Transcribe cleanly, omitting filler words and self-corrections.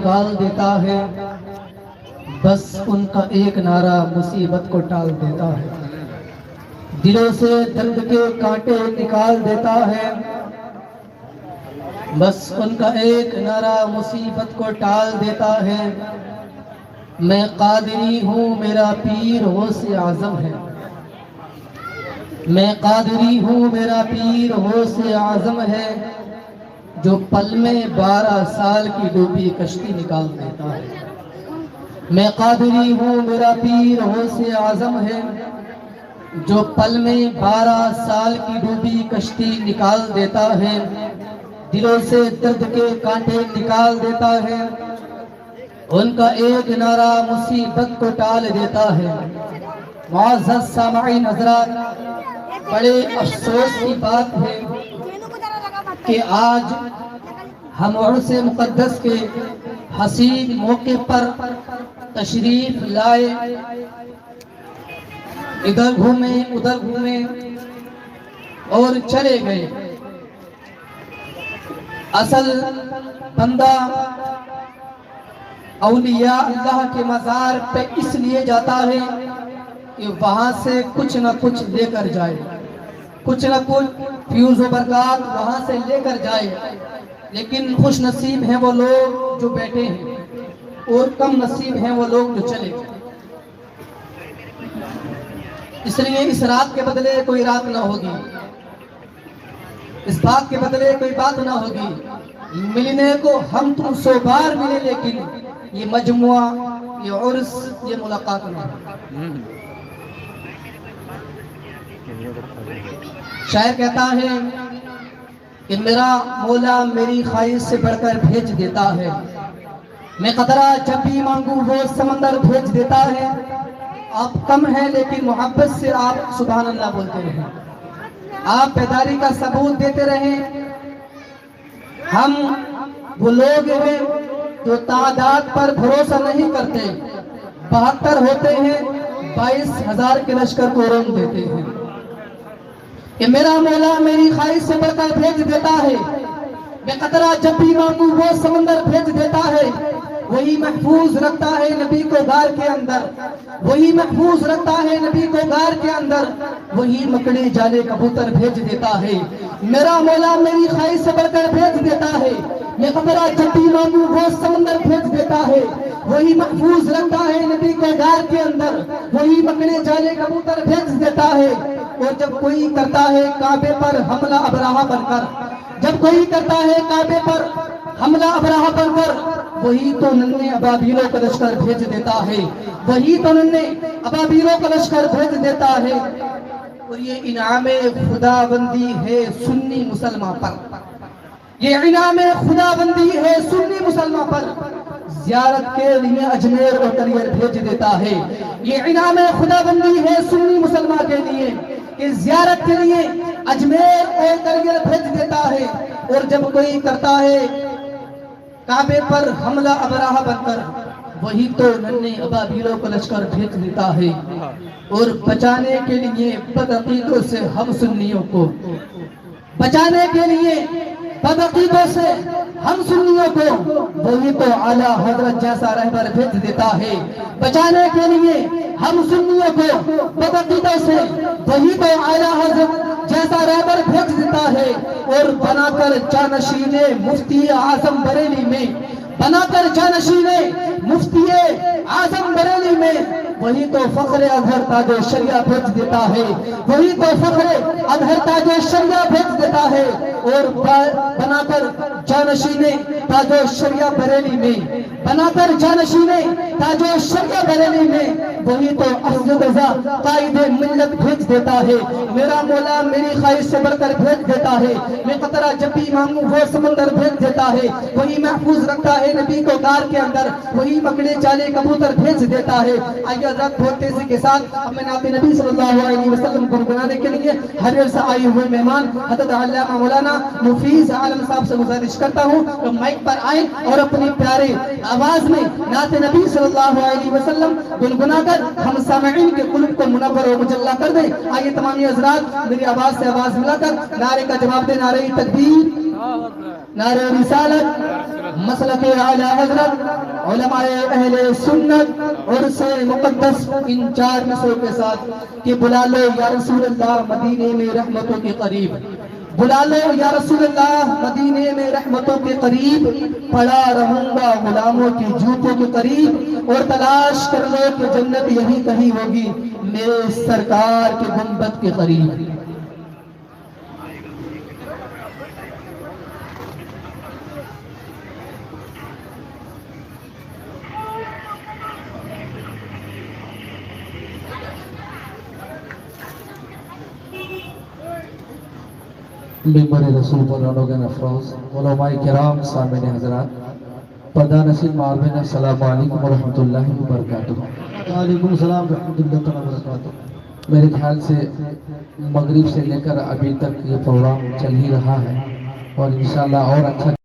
निकाल देता है, बस उनका एक नारा मुसीबत को टाल देता है। दिलों से दर्द के कांटे निकाल देता है, बस उनका एक नारा मुसीबत को टाल देता है। मैं कादरी हूँ, मेरा पीर गौसे आज़म है। मैं कादरी हूँ, मेरा पीर गौसे आज़म है, जो पल में 12 साल की डूबी कश्ती निकाल देता है। मैं कादरी हूँ, मेरा पीर गौसे आज़म है, जो पल में 12 साल की डूबी कश्ती निकाल देता है। दिलों से दर्द के कांटे निकाल देता है, उनका एक नारा मुसीबत को टाल देता है। मुअज़्ज़ज़ सामईन हज़रात, बड़े अफसोस की बात है कि आज हम उर्स-ए मुक़द्दस के हसीन मौके पर तशरीफ लाए, इधर घूमे उधर घूमे और चले गए। असल बंदा औलिया अल्लाह के मज़ार पे इसलिए जाता है कि वहां से कुछ न कुछ लेकर जाए, कुछ न कुछ फ्यूज़ व बरक़ात वहां से लेकर जाए। लेकिन खुश नसीब हैं वो लोग जो बैठे हैं, और कम नसीब हैं वो लोग जो चले गए। इसलिए इस रात के बदले कोई रात ना होगी, इस बात के बदले कोई बात ना होगी। मिलने को हम तुम 100 बार मिले, लेकिन ये मजमुआ, ये उर्स, ये मुलाकात ना। शायर कहता है कि मेरा मौला मेरी ख्वाहिश से बढ़कर भेज देता है। मैं कतरा जब भी मांगू वो समंदर भेज देता है। आप कम हैं लेकिन मोहब्बत से आप सुभान अल्लाह बोलते रहें, आप बेदारी का सबूत देते रहें। हम वो लोग हैं जो तादाद पर भरोसा नहीं करते, 72 होते हैं 22,000 के लश्कर को रोक देते हैं। कि मेरा मौला मेरी ख्वाहिश से बढ़कर भेज देता है। मैं कतरा जब भी मांगू वो समंदर भेज देता है। वही महफूज रखता है नबी को गार के अंदर, वही महफूज रखता है नबी को गार के अंदर, वही मकड़ी जाले कबूतर भेज देता है। मेरा मौला मेरी ख्वाहिश से बढ़कर भेज देता है। मैं कतरा जब भी मांगू वो समंदर भेज देता है। वही महफूज रखता है नबी को गार के अंदर, वही मकड़ी जाले कबूतर भेज देता है। और जब कोई करता है काबे पर हमला अबराहा बनकर, जब कोई करता है काबे पर हमला अबराहा बनकर, वही तो नन्हे अबाबीलों का लश्कर भेज देता है, वही तो नन्हे अबाबीलों का लश्कर भेज देता है। और ये इनामे खुदाबंदी है सुन्नी मुसलमान पर, ये इनामे खुदाबंदी है सुन्नी मुसलमान पर। ज़ियारत के लिए अजमेर और कलियर भेज देता है। ये इनामे खुदाबंदी है सुन्नी मुसलमान के लिए कि ज़ियारत के लिए अजमेर और कलियर भेज देता है। और जब कोई करता है काबे पर हमला अबराहा बनकर, वही तो नन्हे अबाबीलों को लश्कर भेज देता है। और बचाने के लिए बदअकीदों से हम सुन्नियों को, बचाने के लिए बदअकीदों से हम सुन्नियों को, वही तो आला हजरत जैसा रहबर भेज देता है। बचाने के लिए हम सुन्नियों को बदअकीदों से, वही तो आला हजरत जैसा रहबर भेज देता है। और बनाकर जानशीने मुफ्ती आजम बरेली में, बनाकर जानशीने मुफ्ती आजम बरेली में, वही तो फख्रे अजहर ताजे शरिया भेज देता है। वही तो फख्रे अजहर ताजे शरिया भेज देता है। और बनाकर जानशीने ताजो शरिया बरेली में, बनाकर जानशीने ताजो शरिया बरेली में, वही तो अफज़ल रज़ा कायदे मिल्लत भेज देता है। मेरा मौला मेरी ख्वाहिश से बढ़कर भेज देता है। मैं कतरा जब भी मांगू वो समंदर भेज देता है। वही महफूज रखता है नबी को गार के अंदर, वही मकड़े चाले कबूतर भेज देता है। आइए हज़रात बहुत तेजी के साथ अपने नाते नबी सल्लल्लाहु अलैहि वसल्लम को गुनगुनाने के लिए हरियर से आए हुए मेहमान हज़रत अल्लामा मौलाना मुफीज आलम साहब से गुजारिश करता हूँ तो माइक पर आए और अपनी प्यारे आवाज में नाते नबी सल्लल्लाहु अलैहि वसल्लम गुनगुनाकर हम सामईन के कुल्ब को मुनव्वर और मुजल्ला कर दे। आइए तमाम हज़रात मेरी आवाज से आवाज मिलाकर नारे का जवाब दे। नारे तकबीर, नारे रिसालत, मसलक आला हजरत उलमाए अहले सुन्नत और से मुकद्दस इन 4 मिसरों के साथ कि बुला लो या रसूल अल्लाह मदीने में रहमतों के करीब, बुला लो या रसूल अल्लाह मदीने में रहमतों के करीब, पड़ा रहूंगा गुलामों के जूतों के करीब, और तलाश कर लो कि जन्नत यही कहीं होगी मेरे सरकार के गुंबद के करीब। मेंबर रसूल मौलाना अफरोज उलमाए किराम सामिन हजरात पर्दा नसीब मारबिन अस्सलाम वालेकुम व रहमतुल्लाहि व बरकातुहू। वालेकुम सलाम रहमतुल्लाहि व बरकातुहू। मेरे ख्याल से मगरिब से लेकर अभी तक ये प्रोग्राम चल ही रहा है और इंशाल्लाह और अच्छा